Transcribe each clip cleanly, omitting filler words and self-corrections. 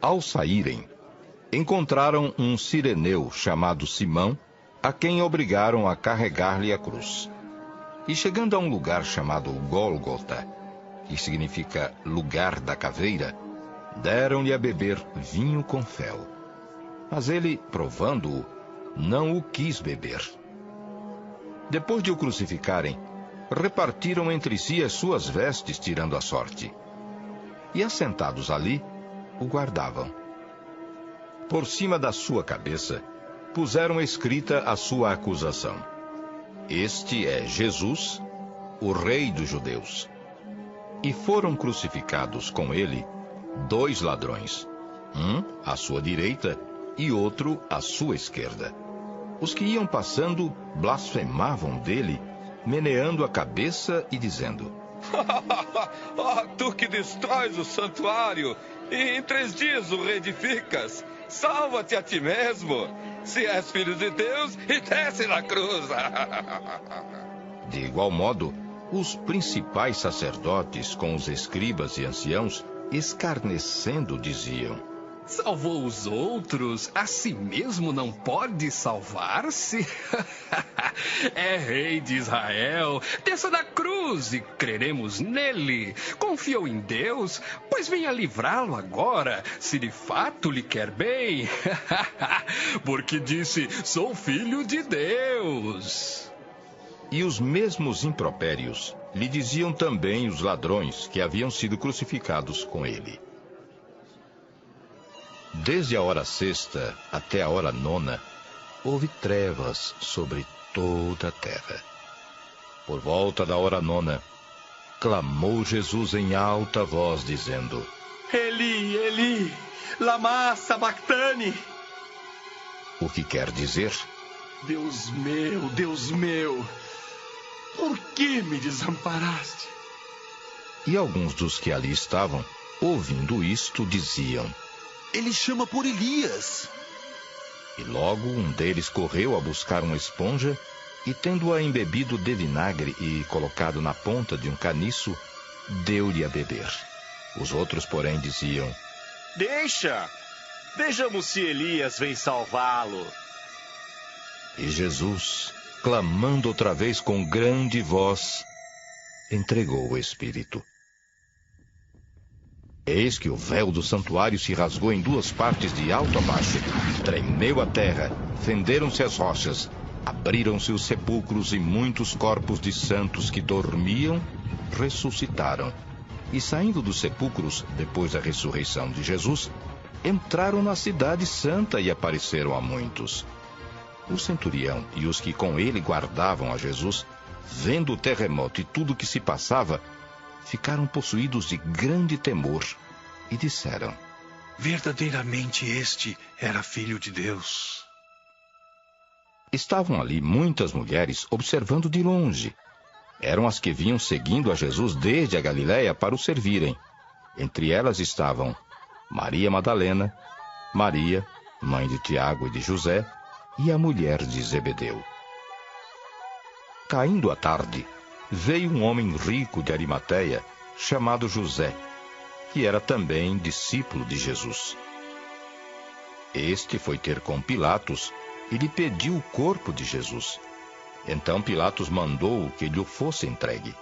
Ao saírem, encontraram um cireneu chamado Simão, a quem obrigaram a carregar-lhe a cruz. E chegando a um lugar chamado Gólgota, que significa lugar da caveira, deram-lhe a beber vinho com fel. Mas ele, provando-o, não o quis beber. Depois de o crucificarem, repartiram entre si as suas vestes, tirando a sorte. E assentados ali, o guardavam. Por cima da sua cabeça, puseram escrita a sua acusação: Este é Jesus, o Rei dos Judeus. E foram crucificados com ele 2 ladrões, um à sua direita e outro à sua esquerda. Os que iam passando blasfemavam dele, meneando a cabeça e dizendo: Tu que destróis o santuário e em 3 dias o reedificas, salva-te a ti mesmo, se és filho de Deus, e desce na cruz. De igual modo, os principais sacerdotes com os escribas e anciãos, escarnecendo, diziam: Salvou os outros, a si mesmo não pode salvar-se? É rei de Israel, desça da cruz e creremos nele. Confiou em Deus, pois venha livrá-lo agora, se de fato lhe quer bem. Porque disse, sou filho de Deus. E os mesmos impropérios lhe diziam também os ladrões que haviam sido crucificados com ele. Desde a hora 6ª até a hora 9ª, houve trevas sobre toda a terra. Por volta da hora 9ª, clamou Jesus em alta voz, dizendo: Eli, Eli, lama sabachthani. O que quer dizer: Deus meu, por que me desamparaste? E alguns dos que ali estavam, ouvindo isto, diziam: Ele chama por Elias. E logo um deles correu a buscar uma esponja e, tendo-a embebido de vinagre e colocado na ponta de um caniço, deu-lhe a beber. Os outros, porém, diziam: Deixa! Vejamos se Elias vem salvá-lo. E Jesus, clamando outra vez com grande voz, entregou o Espírito. Eis que o véu do santuário se rasgou em 2 partes de alto a baixo, tremeu a terra, fenderam-se as rochas, abriram-se os sepulcros e muitos corpos de santos que dormiam ressuscitaram. E saindo dos sepulcros, depois da ressurreição de Jesus, entraram na cidade santa e apareceram a muitos. O centurião e os que com ele guardavam a Jesus, vendo o terremoto e tudo o que se passava, ficaram possuídos de grande temor e disseram: Verdadeiramente este era filho de Deus. Estavam ali muitas mulheres observando de longe. Eram as que vinham seguindo a Jesus desde a Galiléia para o servirem. Entre elas estavam Maria Madalena, Maria, mãe de Tiago e de José, e a mulher de Zebedeu. Caindo a tarde, veio um homem rico de Arimateia, chamado José, que era também discípulo de Jesus. Este foi ter com Pilatos e lhe pediu o corpo de Jesus. Então Pilatos mandou que lhe fosse entregue.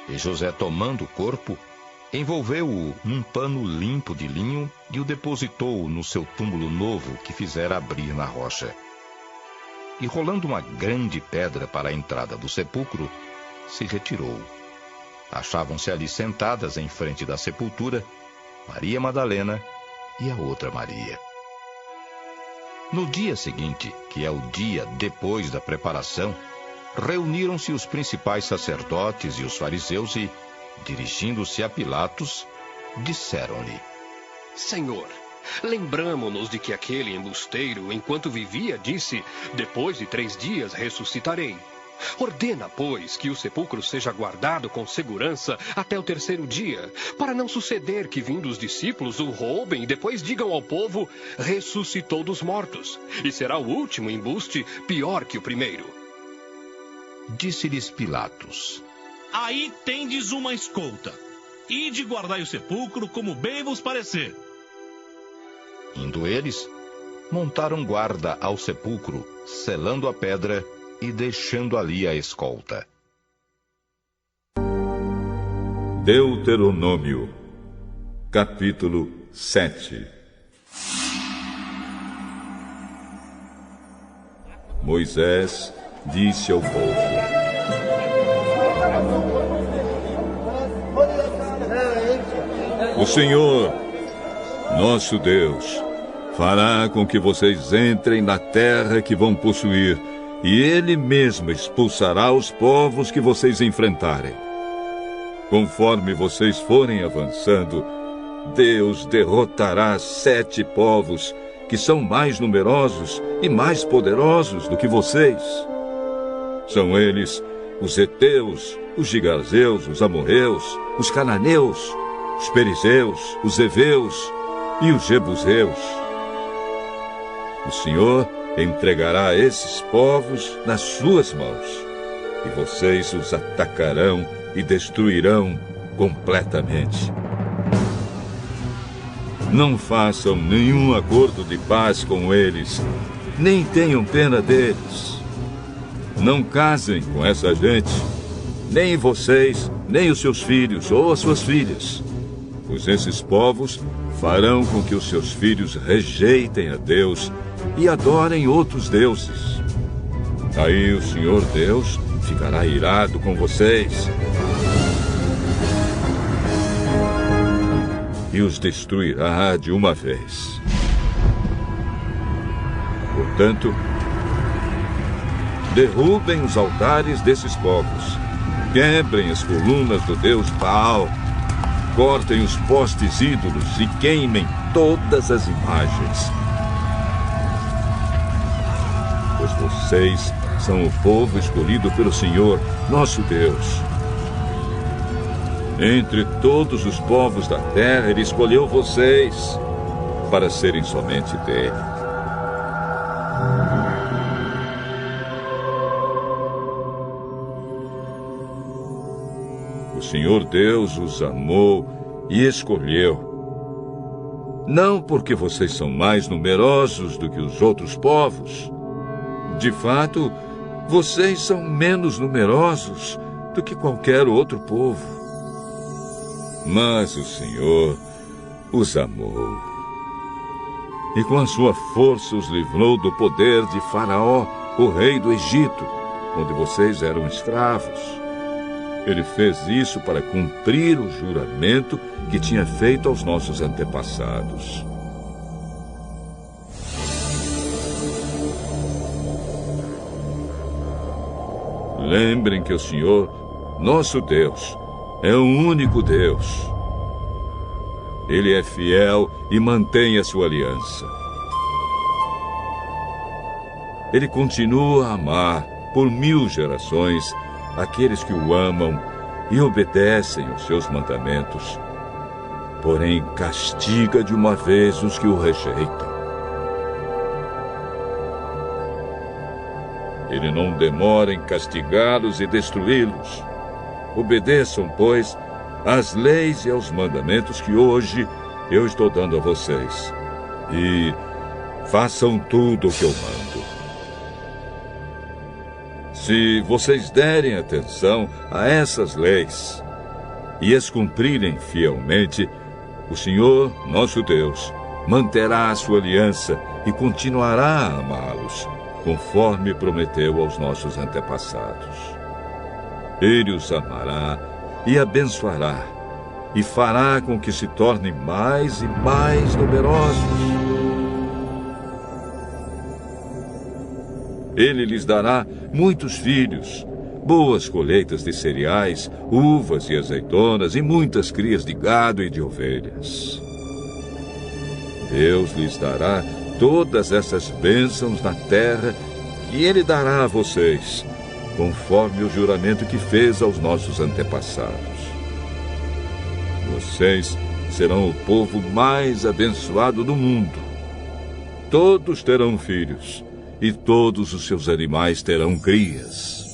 E José, tomando o corpo, envolveu-o num pano limpo de linho e o depositou no seu túmulo novo que fizera abrir na rocha. E rolando uma grande pedra para a entrada do sepulcro, se retirou. Achavam-se ali sentadas em frente da sepultura Maria Madalena e a outra Maria. No dia seguinte, que é o dia depois da preparação, reuniram-se os principais sacerdotes e os fariseus e, dirigindo-se a Pilatos, disseram-lhe: Senhor, lembramo-nos de que aquele embusteiro, enquanto vivia, disse, depois de 3 dias ressuscitarei. Ordena, pois, que o sepulcro seja guardado com segurança até o 3º dia, para não suceder que, vindo os discípulos, o roubem e depois digam ao povo, ressuscitou dos mortos, e será o último embuste pior que o primeiro. Disse-lhes Pilatos: Aí tendes uma escolta. Ide guardai o sepulcro como bem vos parecer. Indo eles, montaram guarda ao sepulcro, selando a pedra e deixando ali a escolta. Deuteronômio, capítulo 7. Moisés disse ao povo: O Senhor, nosso Deus, fará com que vocês entrem na terra que vão possuir, e Ele mesmo expulsará os povos que vocês enfrentarem. Conforme vocês forem avançando, Deus derrotará 7 povos que são mais numerosos e mais poderosos do que vocês. São eles os heteus, os gigazeus, os amorreus, os cananeus, os perizeus, os heveus e os jebuseus. O Senhor entregará esses povos nas suas mãos, e vocês os atacarão e destruirão completamente. Não façam nenhum acordo de paz com eles, nem tenham pena deles. Não casem com essa gente, nem vocês, nem os seus filhos ou as suas filhas, pois esses povos farão com que os seus filhos rejeitem a Deus e adorem outros deuses. Aí o Senhor Deus ficará irado com vocês e os destruirá de uma vez. Portanto, derrubem os altares desses povos, quebrem as colunas do deus Baal, cortem os postes ídolos e queimem todas as imagens. Pois vocês são o povo escolhido pelo Senhor, nosso Deus. Entre todos os povos da terra, Ele escolheu vocês para serem somente dele. O Senhor Deus os amou e escolheu, não porque vocês são mais numerosos do que os outros povos. De fato, vocês são menos numerosos do que qualquer outro povo. Mas o Senhor os amou e com a sua força os livrou do poder de Faraó, o rei do Egito, onde vocês eram escravos. Ele fez isso para cumprir o juramento que tinha feito aos nossos antepassados. Lembrem que o Senhor, nosso Deus, é o único Deus. Ele é fiel e mantém a sua aliança. Ele continua a amar por 1000 gerações aqueles que o amam e obedecem aos seus mandamentos, porém castiga de uma vez os que o rejeitam. Ele não demora em castigá-los e destruí-los. Obedeçam, pois, às leis e aos mandamentos que hoje eu estou dando a vocês. E façam tudo o que eu mando. Se vocês derem atenção a essas leis e as cumprirem fielmente, o Senhor, nosso Deus, manterá a sua aliança e continuará a amá-los, conforme prometeu aos nossos antepassados. Ele os amará e abençoará, e fará com que se tornem mais e mais numerosos. Ele lhes dará muitos filhos, boas colheitas de cereais, uvas e azeitonas, e muitas crias de gado e de ovelhas. Deus lhes dará todas essas bênçãos na terra que Ele dará a vocês, conforme o juramento que fez aos nossos antepassados. Vocês serão o povo mais abençoado do mundo. Todos terão filhos, e todos os seus animais terão crias.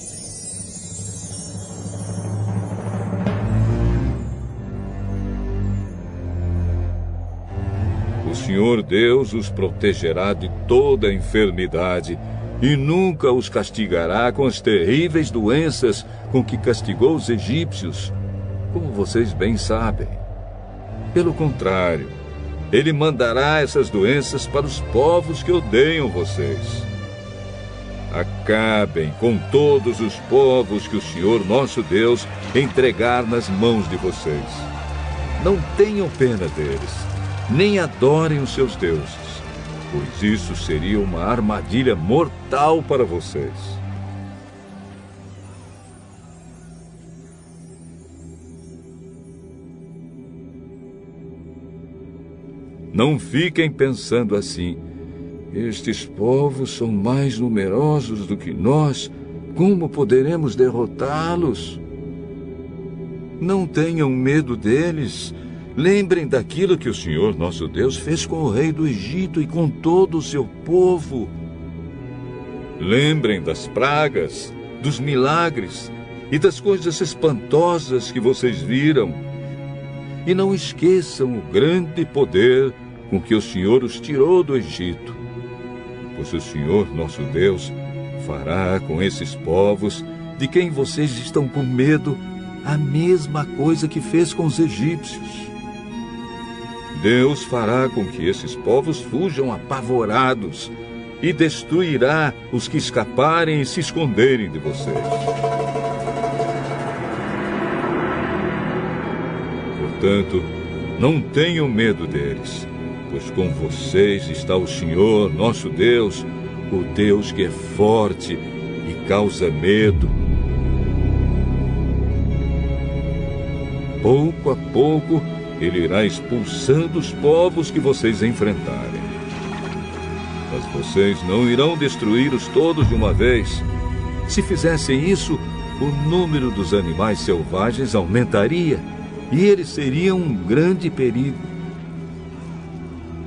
O Senhor Deus os protegerá de toda enfermidade e nunca os castigará com as terríveis doenças com que castigou os egípcios, como vocês bem sabem. Pelo contrário, Ele mandará essas doenças para os povos que odeiam vocês. Acabem com todos os povos que o Senhor nosso Deus entregar nas mãos de vocês. Não tenham pena deles, nem adorem os seus deuses, pois isso seria uma armadilha mortal para vocês. Não fiquem pensando assim: estes povos são mais numerosos do que nós, como poderemos derrotá-los? Não tenham medo deles. Lembrem daquilo que o Senhor nosso Deus fez com o rei do Egito e com todo o seu povo. Lembrem das pragas, dos milagres e das coisas espantosas que vocês viram. E não esqueçam o grande poder com que o Senhor os tirou do Egito. Pois o Senhor nosso Deus fará com esses povos de quem vocês estão com medo a mesma coisa que fez com os egípcios. Deus fará com que esses povos fujam apavorados e destruirá os que escaparem e se esconderem de vocês. Portanto, não tenham medo deles, pois com vocês está o Senhor nosso Deus, o Deus que é forte e causa medo. Pouco a pouco, Ele irá expulsando os povos que vocês enfrentarem. Mas vocês não irão destruí-los todos de uma vez. Se fizessem isso, o número dos animais selvagens aumentaria e eles seriam um grande perigo.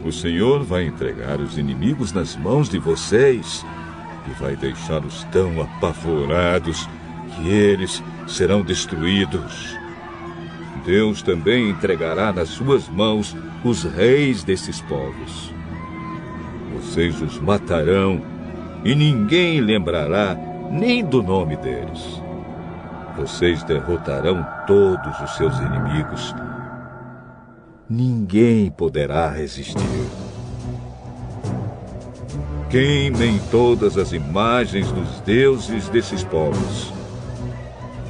O Senhor vai entregar os inimigos nas mãos de vocês e vai deixá-los tão apavorados que eles serão destruídos. Deus também entregará nas suas mãos os reis desses povos. Vocês os matarão e ninguém lembrará nem do nome deles. Vocês derrotarão todos os seus inimigos. Ninguém poderá resistir. Queimem todas as imagens dos deuses desses povos.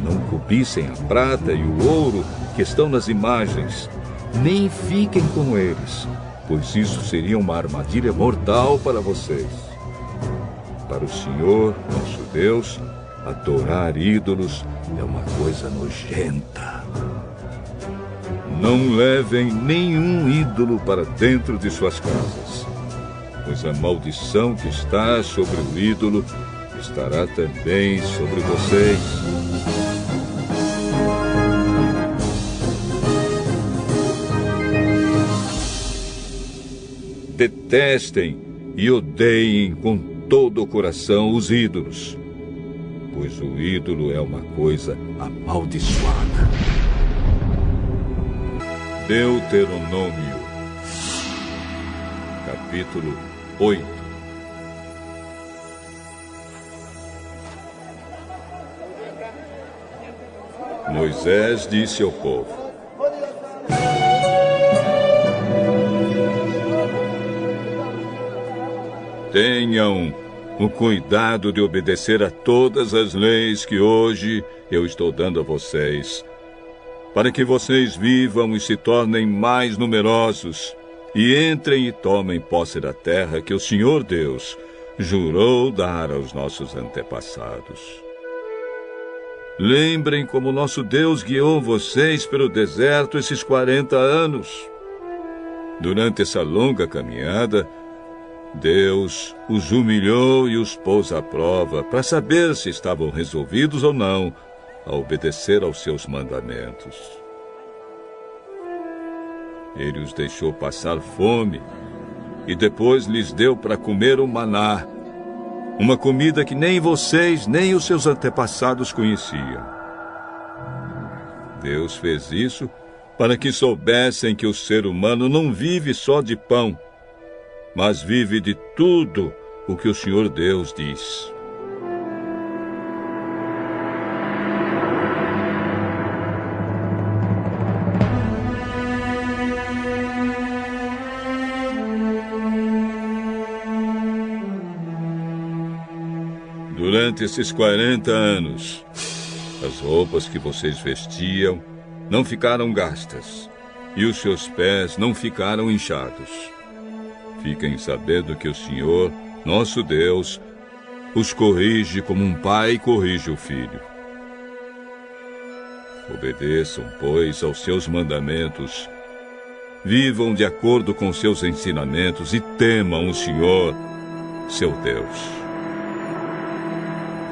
Não cobiçem a prata e o ouro que estão nas imagens, nem fiquem com eles, pois isso seria uma armadilha mortal para vocês. Para o Senhor, nosso Deus, adorar ídolos é uma coisa nojenta. Não levem nenhum ídolo para dentro de suas casas, pois a maldição que está sobre o ídolo estará também sobre vocês. Detestem e odeiem com todo o coração os ídolos, pois o ídolo é uma coisa amaldiçoada. Deuteronômio, capítulo 8. Moisés disse ao povo: tenham o cuidado de obedecer a todas as leis que hoje eu estou dando a vocês, para que vocês vivam e se tornem mais numerosos, e entrem e tomem posse da terra que o Senhor Deus jurou dar aos nossos antepassados. Lembrem como nosso Deus guiou vocês pelo deserto esses 40 anos. Durante essa longa caminhada, Deus os humilhou e os pôs à prova para saber se estavam resolvidos ou não a obedecer aos seus mandamentos. Ele os deixou passar fome e depois lhes deu para comer o maná, uma comida que nem vocês nem os seus antepassados conheciam. Deus fez isso para que soubessem que o ser humano não vive só de pão, mas vive de tudo o que o Senhor Deus diz. Durante esses 40 anos, as roupas que vocês vestiam não ficaram gastas, e os seus pés não ficaram inchados. Fiquem sabendo que o Senhor, nosso Deus, os corrige como um pai corrige o filho. Obedeçam, pois, aos seus mandamentos, vivam de acordo com seus ensinamentos e temam o Senhor, seu Deus.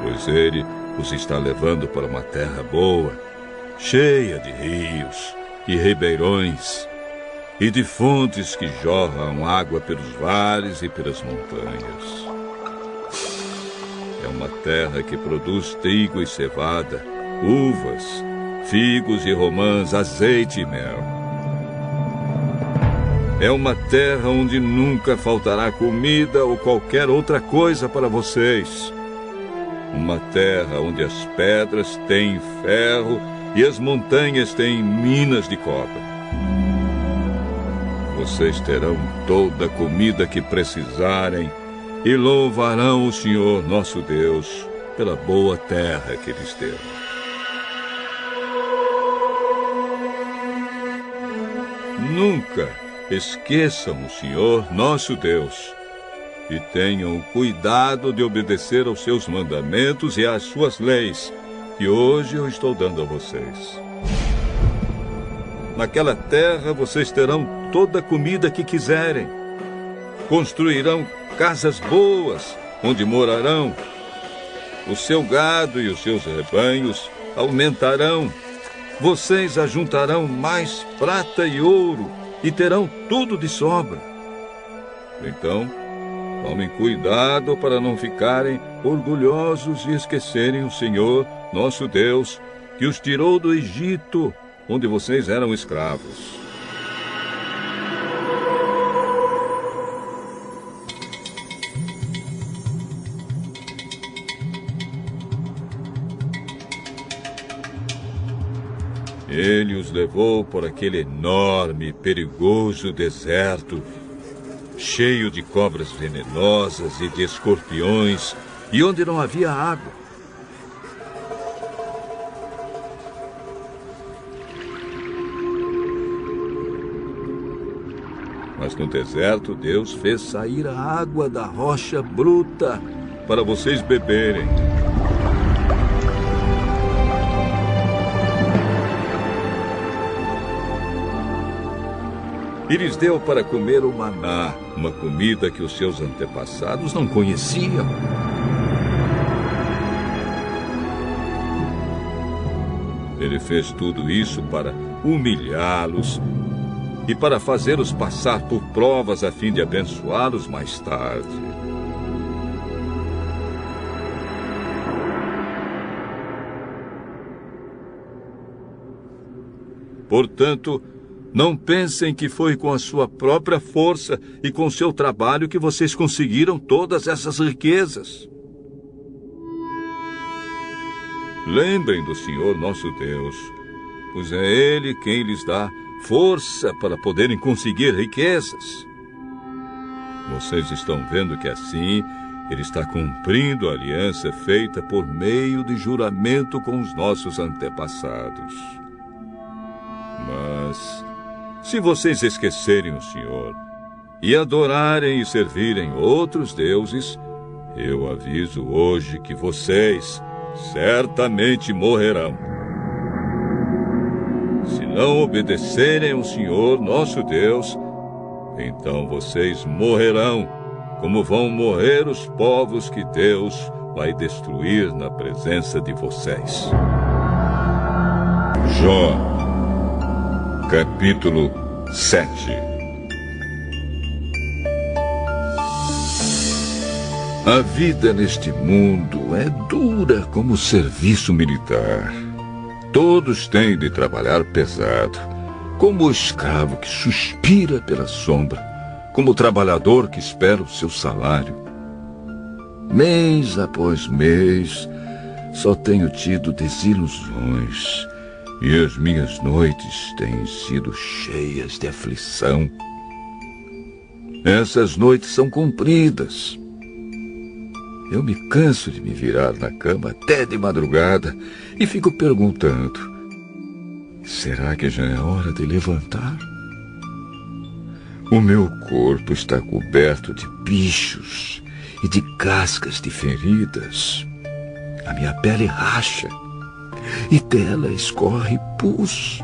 Pois Ele os está levando para uma terra boa, cheia de rios e ribeirões, e de fontes que jorram água pelos vales e pelas montanhas. É uma terra que produz trigo e cevada, uvas, figos e romãs, azeite e mel. É uma terra onde nunca faltará comida ou qualquer outra coisa para vocês. Uma terra onde as pedras têm ferro e as montanhas têm minas de cobre. Vocês terão toda a comida que precisarem e louvarão o Senhor nosso Deus pela boa terra que lhes deu. Nunca esqueçam o Senhor nosso Deus e tenham cuidado de obedecer aos seus mandamentos e às suas leis, que hoje eu estou dando a vocês. Naquela terra vocês terão toda a comida que quiserem. Construirão casas boas, onde morarão. O seu gado e os seus rebanhos aumentarão. Vocês ajuntarão mais prata e ouro e terão tudo de sobra. Então, tomem cuidado para não ficarem orgulhosos e esquecerem o Senhor, nosso Deus, que os tirou do Egito, onde vocês eram escravos. Ele os levou por aquele enorme e perigoso deserto, cheio de cobras venenosas e de escorpiões, e onde não havia água. Mas no deserto, Deus fez sair a água da rocha bruta para vocês beberem. E lhes deu para comer o maná, uma comida que os seus antepassados não conheciam. Ele fez tudo isso para humilhá-los e para fazê-los passar por provas a fim de abençoá-los mais tarde. Portanto, não pensem que foi com a sua própria força e com seu trabalho que vocês conseguiram todas essas riquezas. Lembrem do Senhor nosso Deus, pois é Ele quem lhes dá força para poderem conseguir riquezas. Vocês estão vendo que assim Ele está cumprindo a aliança feita por meio de juramento com os nossos antepassados. Mas se vocês esquecerem o Senhor e adorarem e servirem outros deuses, eu aviso hoje que vocês certamente morrerão. Se não obedecerem ao Senhor, nosso Deus, então vocês morrerão, como vão morrer os povos que Deus vai destruir na presença de vocês. Jó, capítulo 7. A vida neste mundo é dura como o serviço militar. Todos têm de trabalhar pesado, como o escravo que suspira pela sombra, como o trabalhador que espera o seu salário. Mês após mês, só tenho tido desilusões, e as minhas noites têm sido cheias de aflição. Essas noites são compridas. Eu me canso de me virar na cama até de madrugada e fico perguntando: será que já é hora de levantar? O meu corpo está coberto de bichos e de cascas de feridas. A minha pele racha e dela escorre pus.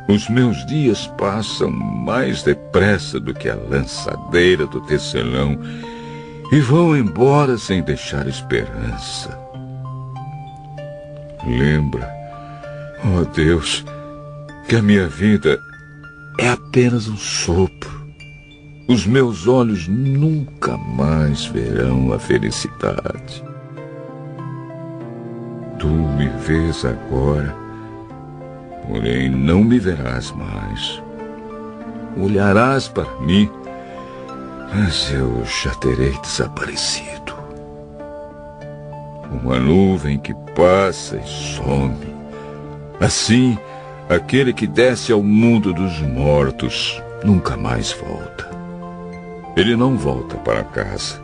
Os meus dias passam mais depressa do que a lançadeira do tecelão e vão embora sem deixar esperança. Lembra, ó Deus, que a minha vida é apenas um sopro. Os meus olhos nunca mais verão a felicidade. Tu me vês agora, porém não me verás mais. Olharás para mim, mas eu já terei desaparecido. Uma nuvem que passa e some. Assim, aquele que desce ao mundo dos mortos nunca mais volta. Ele não volta para casa.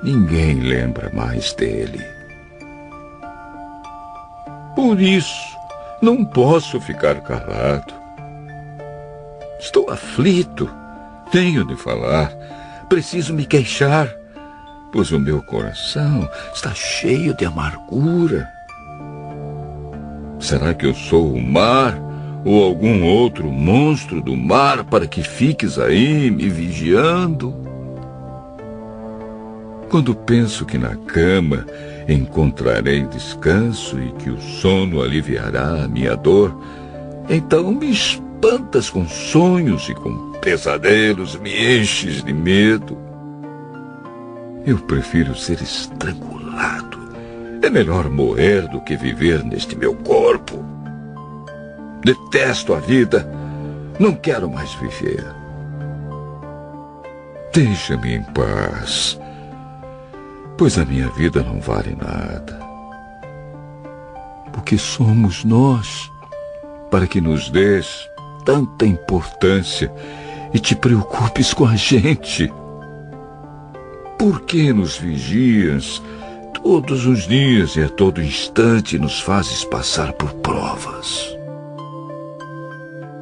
Ninguém lembra mais dele. Por isso, não posso ficar calado. Estou aflito. Tenho de falar. Preciso me queixar, pois o meu coração está cheio de amargura. Será que eu sou o mar ou algum outro monstro do mar para que fiques aí me vigiando? Quando penso que na cama encontrarei descanso e que o sono aliviará a minha dor, então me espantas com sonhos e com pesadelos, me enches de medo. Eu prefiro ser estrangulado. É melhor morrer do que viver neste meu corpo. Detesto a vida. Não quero mais viver. Deixa-me em paz, pois a minha vida não vale nada. O que somos nós para que nos dês tanta importância e te preocupes com a gente? Por que nos vigias todos os dias e a todo instante nos fazes passar por provas?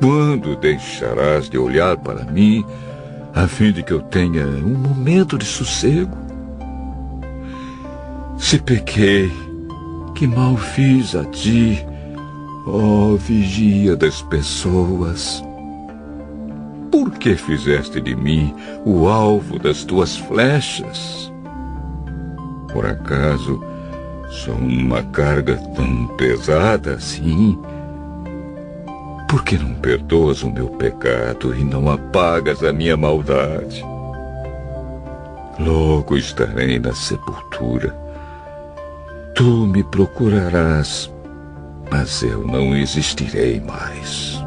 Quando deixarás de olhar para mim, a fim de que eu tenha um momento de sossego? Se pequei, que mal fiz a ti, ó vigia das pessoas? Por que fizeste de mim o alvo das tuas flechas? Por acaso sou uma carga tão pesada assim? Por que não perdoas o meu pecado e não apagas a minha maldade? Logo estarei na sepultura. Tu me procurarás, mas eu não existirei mais.